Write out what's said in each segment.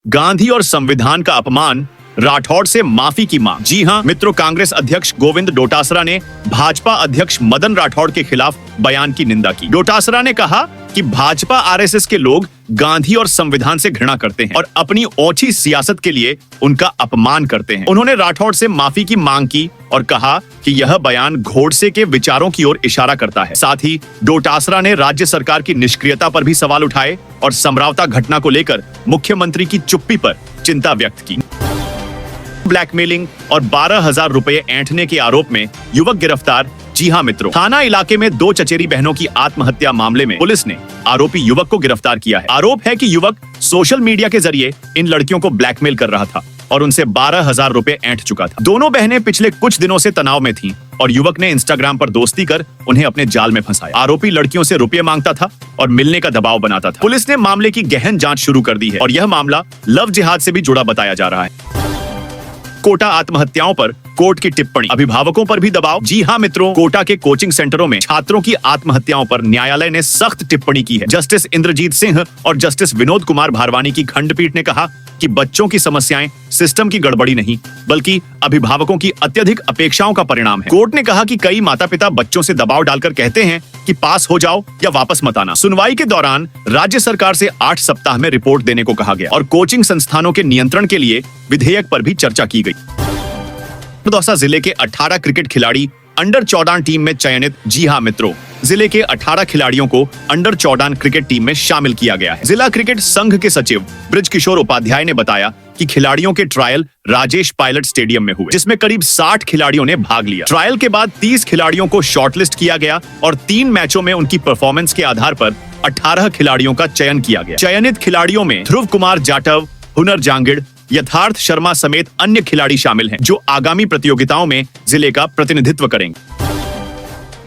गांधी और संविधान का अपमान, राठौड़ से माफी की मांग। जी हां मित्रों, कांग्रेस अध्यक्ष गोविंद डोटासरा ने भाजपा अध्यक्ष मदन राठौड़ के खिलाफ बयान की निंदा की। डोटासरा ने कहा कि भाजपा आरएसएस के लोग गांधी और संविधान से घृणा करते हैं और अपनी ओछी सियासत के लिए उनका अपमान करते हैं। उन्होंने राठौड़ से माफी की मांग की और कहा कि यह बयान गोडसे के विचारों की ओर इशारा करता है। साथ ही डोटासरा ने राज्य सरकार की निष्क्रियता पर भी सवाल उठाए और समरावता घटना को लेकर मुख्यमंत्री की चुप्पी पर चिंता व्यक्त की। ब्लैकमेलिंग और 12,000 रुपए ऐंठने के आरोप में युवक गिरफ्तार। जी हां मित्रों, थाना इलाके में 2 चचेरी बहनों की आत्महत्या मामले में पुलिस ने आरोपी युवक को गिरफ्तार किया है। आरोप है कि युवक सोशल मीडिया के जरिए इन लड़कियों को ब्लैकमेल कर रहा था और उनसे 12,000 रुपए ऐंठ चुका था। दोनों बहनें पिछले कुछ दिनों से तनाव में थीं और युवक ने इंस्टाग्राम पर दोस्ती कर उन्हें अपने जाल में फंसाया। आरोपी लड़कियों से रुपए मांगता था और मिलने का दबाव बनाता था। पुलिस ने मामले की गहन जांच शुरू कर दी है और यह मामला लव जिहाद से भी जुड़ा बताया जा रहा है। कोटा आत्महत्याओं पर कोर्ट की टिप्पणी, अभिभावकों पर भी दबाव। जी हां मित्रों, कोटा के कोचिंग सेंटरों में छात्रों की आत्महत्याओं पर न्यायालय ने सख्त टिप्पणी की है। जस्टिस इंद्रजीत सिंह और जस्टिस विनोद कुमार भारवानी की खंडपीठ ने कहा कि बच्चों की समस्याएं सिस्टम की गड़बड़ी नहीं बल्कि अभिभावकों की अत्यधिक अपेक्षाओं का परिणाम है। कोर्ट ने कहा कि कई माता पिता बच्चों से दबाव डालकर कहते हैं कि पास हो जाओ या वापस मत आना। सुनवाई के दौरान राज्य सरकार से 8 सप्ताह में रिपोर्ट देने को कहा गया और कोचिंग संस्थानों के नियंत्रण के लिए विधेयक पर भी चर्चा की गई। दौसा जिले के 18 क्रिकेट खिलाड़ी अंडर 14 टीम में चयनित। जी हां मित्रों, जिले के 18 खिलाड़ियों को अंडर 14 क्रिकेट टीम में शामिल किया गया है। जिला क्रिकेट संघ के सचिव ब्रिज किशोर उपाध्याय ने बताया कि खिलाड़ियों के ट्रायल राजेश पायलट स्टेडियम में हुए, जिसमें करीब 60 खिलाड़ियों ने भाग लिया। ट्रायल के बाद 30 खिलाड़ियों को शॉर्टलिस्ट किया गया और 3 मैचों में उनकी परफॉर्मेंस के आधार पर 18 खिलाड़ियों का चयन किया गया। चयनित खिलाड़ियों में ध्रुव कुमार जाटव, हुनर जांगिड़, यथार्थ शर्मा समेत अन्य खिलाड़ी शामिल हैं, जो आगामी प्रतियोगिताओं में जिले का प्रतिनिधित्व करेंगे।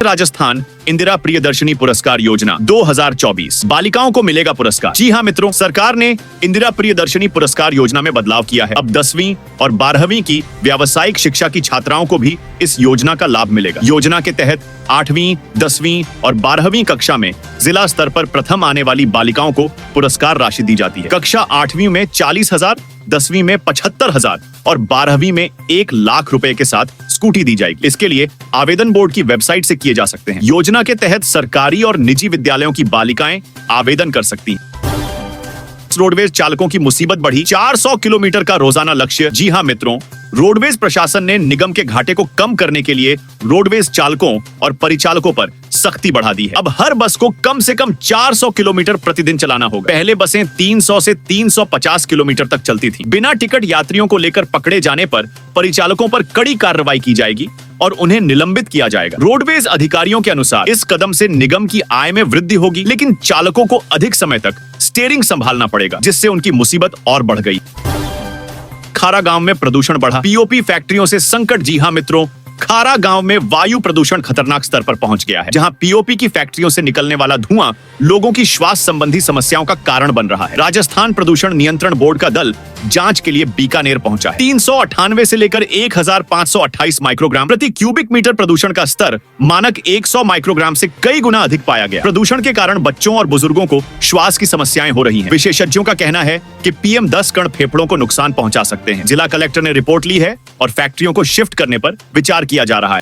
राजस्थान इंदिरा प्रियदर्शनी पुरस्कार योजना 2024, बालिकाओं को मिलेगा पुरस्कार। जी हां मित्रों, सरकार ने इंदिरा प्रियदर्शनी पुरस्कार योजना में बदलाव किया है। अब 10वीं और 12वीं की व्यावसायिक शिक्षा की छात्राओं को भी इस योजना का लाभ मिलेगा। योजना के तहत 8वीं, 10वीं और 12वीं कक्षा में जिला स्तर पर प्रथम आने वाली बालिकाओं को पुरस्कार राशि दी जाती है। कक्षा 8वीं में 40,000, 10वीं में 75,000 और 12वीं में 1 लाख रुपए के साथ स्कूटी दी जाएगी। इसके लिए आवेदन बोर्ड की वेबसाइट से किए जा सकते हैं। योजना के तहत सरकारी और निजी विद्यालयों की बालिकाएं आवेदन कर सकती हैं। रोडवेज चालकों की मुसीबत बढ़ी, 400 किलोमीटर का रोजाना लक्ष्य। जी हां मित्रों, रोडवेज प्रशासन ने निगम के घाटे को कम करने के लिए रोडवेज चालकों और परिचालकों पर सख्ती बढ़ा दी है। अब हर बस को कम से कम 400 किलोमीटर प्रतिदिन चलाना होगा। पहले बसें 300 से 350 किलोमीटर तक चलती थी। बिना टिकट यात्रियों को लेकर पकड़े जाने पर परिचालकों पर कड़ी कार्रवाई की जाएगी और उन्हें निलंबित किया जाएगा। रोडवेज अधिकारियों के अनुसार इस कदम से निगम की आय में वृद्धि होगी, लेकिन चालकों को अधिक समय तक स्टीयरिंग संभालना पड़ेगा, जिससे उनकी मुसीबत और बढ़ गई। खारा गांव में प्रदूषण बढ़ा, पीओपी फैक्ट्रियों से संकट। जी हां मित्रों, खारा गांव में वायु प्रदूषण खतरनाक स्तर पर पहुंच गया है, जहां पीओपी की फैक्ट्रियों से निकलने वाला धुआं लोगों की श्वास संबंधी समस्याओं का कारण बन रहा है। राजस्थान प्रदूषण नियंत्रण बोर्ड का दल जांच के लिए बीकानेर पहुंचा है। 398 से लेकर 1528 माइक्रोग्राम प्रति क्यूबिक मीटर प्रदूषण का स्तर मानक 100 माइक्रोग्राम से कई गुना अधिक पाया गया। प्रदूषण के कारण बच्चों और बुजुर्गों को श्वास की समस्याएं हो रही हैं। विशेषज्ञों का कहना है कि PM10 कण फेफड़ों को नुकसान पहुंचा सकते हैं। जिला कलेक्टर ने रिपोर्ट ली है और फैक्ट्रियों को शिफ्ट करने पर विचार किया जा रहा है।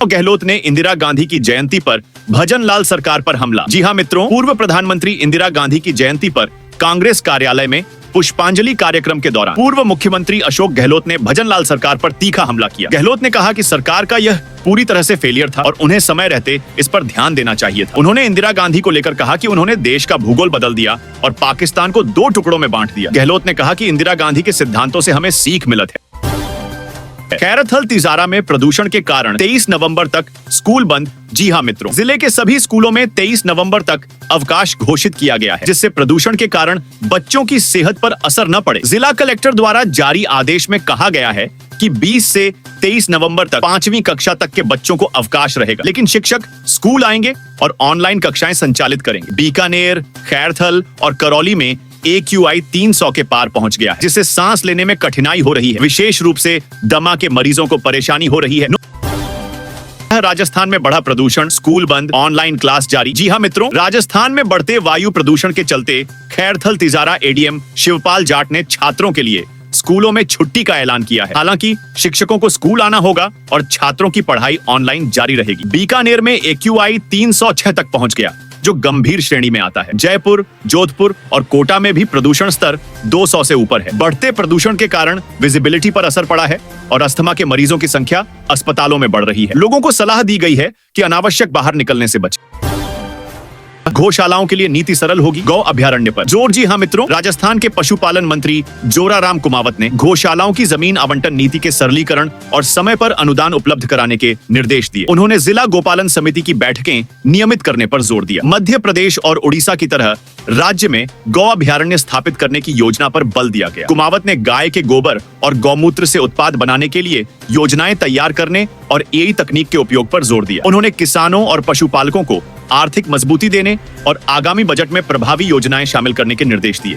गहलोत ने इंदिरा गांधी की जयंती पर भजनलाल सरकार पर हमला। जी हां मित्रों, पूर्व प्रधानमंत्री इंदिरा गांधी की जयंती पर कांग्रेस कार्यालय में पुष्पांजलि कार्यक्रम के दौरान पूर्व मुख्यमंत्री अशोक गहलोत ने भजनलाल सरकार पर तीखा हमला किया। गहलोत ने कहा कि सरकार का यह पूरी तरह से फेलियर था और उन्हें समय रहते इस पर ध्यान देना चाहिए था। उन्होंने इंदिरा गांधी को लेकर कहा कि उन्होंने देश का भूगोल बदल दिया और पाकिस्तान को 2 टुकड़ों में बांट दिया। गहलोत ने कहा कि इंदिरा गांधी के सिद्धांतों से हमें सीख मिलत है। खैरथल तिजारा में प्रदूषण के कारण 23 नवंबर तक स्कूल बंद। जी हां मित्रों, जिले के सभी स्कूलों में 23 नवंबर तक अवकाश घोषित किया गया है, जिससे प्रदूषण के कारण बच्चों की सेहत पर असर न पड़े। जिला कलेक्टर द्वारा जारी आदेश में कहा गया है कि 20 से 23 नवंबर तक 5वीं कक्षा तक के बच्चों को अवकाश रहेगा, लेकिन शिक्षक स्कूल आएंगे और ऑनलाइन कक्षाएं संचालित करेंगे। बीकानेर, खैरथल और करौली में AQI 300 के पार पहुंच गया है, जिससे सांस लेने में कठिनाई हो रही है। विशेष रूप से दमा के मरीजों को परेशानी हो रही है। राजस्थान में बढ़ा प्रदूषण, स्कूल बंद, ऑनलाइन क्लास जारी। जी हाँ मित्रों, राजस्थान में बढ़ते वायु प्रदूषण के चलते खैरथल तिजारा एडीएम शिवपाल जाट ने छात्रों के लिए स्कूलों में छुट्टी का ऐलान किया है। हालांकि शिक्षकों को स्कूल आना होगा और छात्रों की पढ़ाई ऑनलाइन जारी रहेगी। बीकानेर में AQI 306 तक पहुंच गया, जो गंभीर श्रेणी में आता है। जयपुर, जोधपुर और कोटा में भी प्रदूषण स्तर 200 से ऊपर है। बढ़ते प्रदूषण के कारण विजिबिलिटी पर असर पड़ा है और अस्थमा के मरीजों की संख्या अस्पतालों में बढ़ रही है। लोगों को सलाह दी गई है कि अनावश्यक बाहर निकलने से बचें। गौशालाओं के लिए नीति सरल होगी, गौ अभयारण्य पर जोर। जी हाँ मित्रों, राजस्थान के पशुपालन मंत्री जोराराम कुमावत ने गौशालाओं की जमीन आवंटन नीति के सरलीकरण और समय पर अनुदान उपलब्ध कराने के निर्देश दिए। उन्होंने जिला गोपालन समिति की बैठकें नियमित करने पर जोर दिया। मध्य प्रदेश और उड़ीसा की तरह राज्य में गौ अभयारण्य स्थापित करने की योजना पर बल दिया गया। कुमावत ने गाय के गोबर और गौमूत्र से उत्पाद बनाने के लिए योजनाएं तैयार करने और एआई तकनीक के उपयोग पर जोर दिया। उन्होंने किसानों और पशुपालकों को आर्थिक मजबूती देने और आगामी बजट में प्रभावी योजनाएं शामिल करने के निर्देश दिए।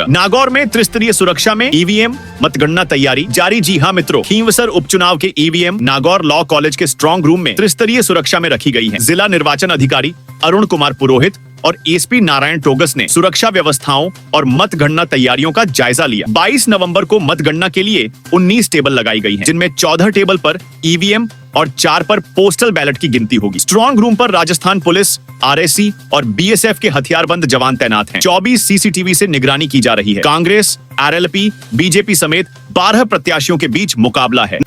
नागौर में त्रिस्तरीय सुरक्षा में ईवीएम मतगणना तैयारी जारी। जी हाँ मित्रों, खींवसर उपचुनाव के ईवीएम नागौर लॉ कॉलेज के स्ट्रॉन्ग रूम में त्रिस्तरीय सुरक्षा में रखी गई है। जिला निर्वाचन अधिकारी अरुण कुमार पुरोहित और एसपी नारायण टोगस ने सुरक्षा व्यवस्थाओं और मतगणना तैयारियों का जायजा लिया। 22 नवंबर को मतगणना के लिए 19 टेबल लगाई गई हैं, जिनमें 14 टेबल पर ईवीएम और 4 पर पोस्टल बैलेट की गिनती होगी। स्ट्रॉन्ग रूम पर राजस्थान पुलिस, आरएसी और बीएसएफ के हथियारबंद जवान तैनात हैं। 24 सीसीटीवी से निगरानी की जा रही है। कांग्रेस, आरएलपी, बीजेपी समेत 12 प्रत्याशियों के बीच मुकाबला है।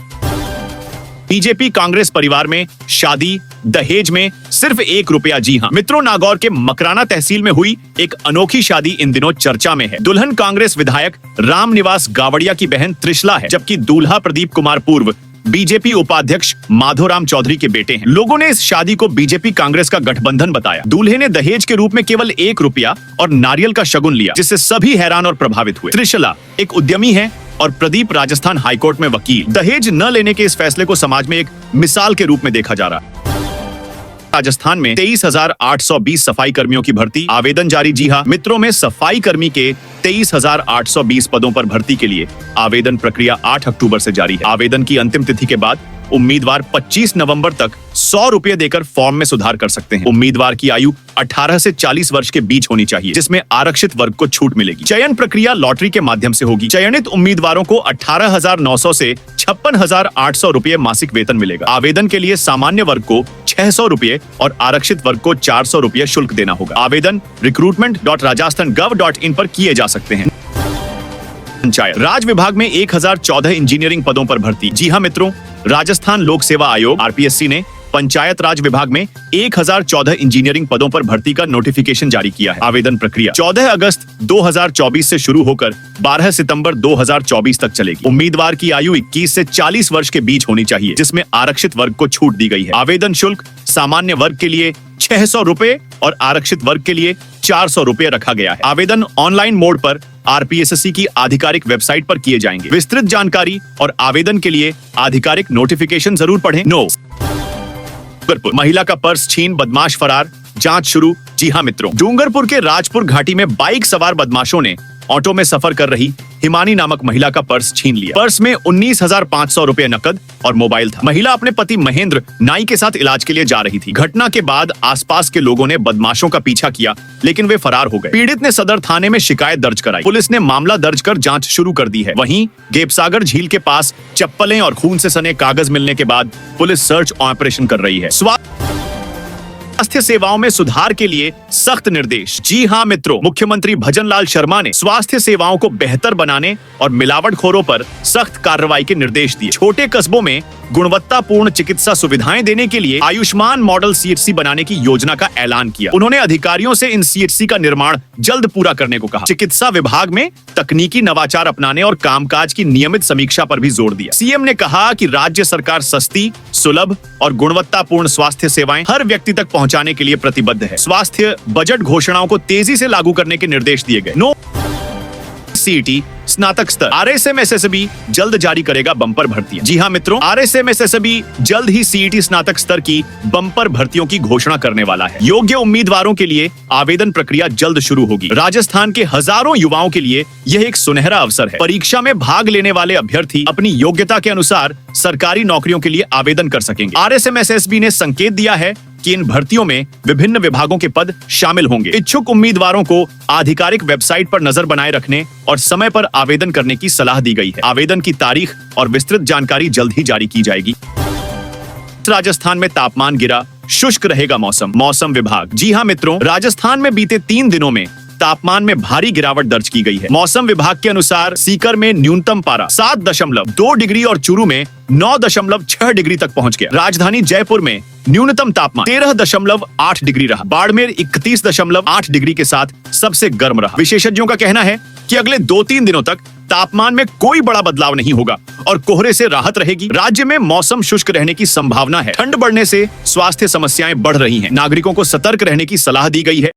बीजेपी कांग्रेस परिवार में शादी दहेज में सिर्फ ₹1। जी हाँ मित्रों, नागौर के मकराना तहसील में हुई एक अनोखी शादी इन दिनों चर्चा में है। दुल्हन कांग्रेस विधायक रामनिवास गावड़िया की बहन त्रिशला है, जबकि दूल्हा प्रदीप कुमार पूर्व बीजेपी उपाध्यक्ष माधोराम चौधरी के बेटे हैं। लोगों ने इस शादी को बीजेपी कांग्रेस का गठबंधन बताया। दूल्हे ने दहेज के रूप में केवल ₹1 और नारियल का शगुन लिया, जिससे सभी हैरान और प्रभावित हुए। त्रिशला एक उद्यमी है और प्रदीप राजस्थान हाईकोर्ट में वकील। दहेज न लेने के इस फैसले को समाज में एक मिसाल के रूप में देखा जा रहा है। राजस्थान में 23,820 सफाई कर्मियों की भर्ती, आवेदन जारी। जी हाँ मित्रों, में सफाई कर्मी के 23,820 पदों पर भर्ती के लिए आवेदन प्रक्रिया 8 अक्टूबर से जारी है। आवेदन की अंतिम तिथि के बाद उम्मीदवार 25 नवंबर तक ₹100 देकर फॉर्म में सुधार कर सकते हैं। उम्मीदवार की आयु 18 से 40 वर्ष के बीच होनी चाहिए, जिसमें आरक्षित वर्ग को छूट मिलेगी। चयन प्रक्रिया लॉटरी के माध्यम से होगी। चयनित उम्मीदवारों को 18,900 से 56,800 रुपए मासिक वेतन मिलेगा। आवेदन के लिए सामान्य वर्ग को ₹600 और आरक्षित वर्ग को ₹400 शुल्क देना होगा। आवेदन recruitment.rajasthan.gov.in पर किए जा सकते हैं। पंचायत राज विभाग में 1014 इंजीनियरिंग पदों पर भर्ती। जी हाँ मित्रों, राजस्थान लोक सेवा आयोग (आरपीएससी) ने पंचायत राज विभाग में 1014 इंजीनियरिंग पदों पर भर्ती का नोटिफिकेशन जारी किया है। आवेदन प्रक्रिया 14 अगस्त 2024 से शुरू होकर 12 सितंबर 2024 तक चलेगी। उम्मीदवार की आयु 21 से 40 वर्ष के बीच होनी चाहिए, जिसमें आरक्षित वर्ग को छूट दी गई है। आवेदन शुल्क सामान्य वर्ग के लिए ₹600 और आरक्षित वर्ग के लिए ₹400 रखा गया है। आवेदन ऑनलाइन मोड पर आरपीएससी की आधिकारिक वेबसाइट पर किए जाएंगे। विस्तृत जानकारी और आवेदन के लिए आधिकारिक नोटिफिकेशन जरूर पढ़ें। महिला का पर्स छीन, बदमाश फरार, जांच शुरू। जी हाँ मित्रों, डूंगरपुर के राजपुर घाटी में बाइक सवार बदमाशों ने ऑटो में सफर कर रही हिमानी नामक महिला का पर्स छीन लिया। पर्स में 19,500 रुपए नकद और मोबाइल था। महिला अपने पति महेंद्र नाई के साथ इलाज के लिए जा रही थी। घटना के बाद आसपास के लोगों ने बदमाशों का पीछा किया, लेकिन वे फरार हो गए। पीड़ित ने सदर थाने में शिकायत दर्ज कराई। पुलिस ने मामला दर्ज कर जांच शुरू कर दी है। वहीं गेपसागर झील के पास चप्पलें और खून से सने कागज मिलने के बाद पुलिस सर्च ऑपरेशन कर रही है। स्वास्थ्य सेवाओं में सुधार के लिए सख्त निर्देश। जी हाँ मित्रों, मुख्यमंत्री भजनलाल शर्मा ने स्वास्थ्य सेवाओं को बेहतर बनाने और मिलावटखोरों पर सख्त कार्रवाई के निर्देश दिए। छोटे कस्बों में गुणवत्तापूर्ण चिकित्सा सुविधाएं देने के लिए आयुष्मान मॉडल सीएचसी बनाने की योजना का ऐलान किया। उन्होंने अधिकारियों से इन सीएचसी का निर्माण जल्द पूरा करने को कहा। चिकित्सा विभाग में तकनीकी नवाचार अपनाने और कामकाज की नियमित समीक्षा पर भी जोर दिया। सीएम ने कहा कि राज्य सरकार सस्ती, सुलभ और गुणवत्तापूर्ण स्वास्थ्य सेवाएं हर व्यक्ति तक पहुंचाने के लिए प्रतिबद्ध है। स्वास्थ्य बजट घोषणाओं को तेजी से लागू करने के निर्देश दिए गए। सीईटी स्नातक स्तर RSMSSB जल्द जारी करेगा बम्पर भर्तियां। जी हाँ मित्रों, RSMSSB जल्द ही CET स्नातक स्तर की बम्पर भर्तियों की घोषणा करने वाला है। योग्य उम्मीदवारों के लिए आवेदन प्रक्रिया जल्द शुरू होगी। राजस्थान के हजारों युवाओं के लिए यह एक सुनहरा अवसर है। परीक्षा में भाग लेने वाले अभ्यर्थी अपनी योग्यता के अनुसार सरकारी नौकरियों के लिए आवेदन कर सकेंगे। RSMSSB ने संकेत दिया है कि इन भर्तियों में विभिन्न विभागों के पद शामिल होंगे। इच्छुक उम्मीदवारों को आधिकारिक वेबसाइट पर नजर बनाए रखने और समय पर आवेदन करने की सलाह दी गई है। आवेदन की तारीख और विस्तृत जानकारी जल्द ही जारी की जाएगी। राजस्थान में तापमान गिरा, शुष्क रहेगा मौसम। मौसम विभाग। जी हाँ मित्रों, राजस्थान में बीते 3 दिनों में तापमान में भारी गिरावट दर्ज की गई है। मौसम विभाग के अनुसार सीकर में न्यूनतम पारा 7.2 डिग्री और चूरू में 9.6 डिग्री तक पहुंच गया। राजधानी जयपुर में न्यूनतम तापमान 13.8 डिग्री रहा। बाड़मेर 31.8 डिग्री के साथ सबसे गर्म रहा। विशेषज्ञों का कहना है कि अगले 2-3 दिनों तक तापमान में कोई बड़ा बदलाव नहीं होगा और कोहरे से राहत रहेगी। राज्य में मौसम शुष्क रहने की संभावना है। ठंड बढ़ने से स्वास्थ्य समस्याएं बढ़ रही हैं। नागरिकों को सतर्क रहने की सलाह दी गई है।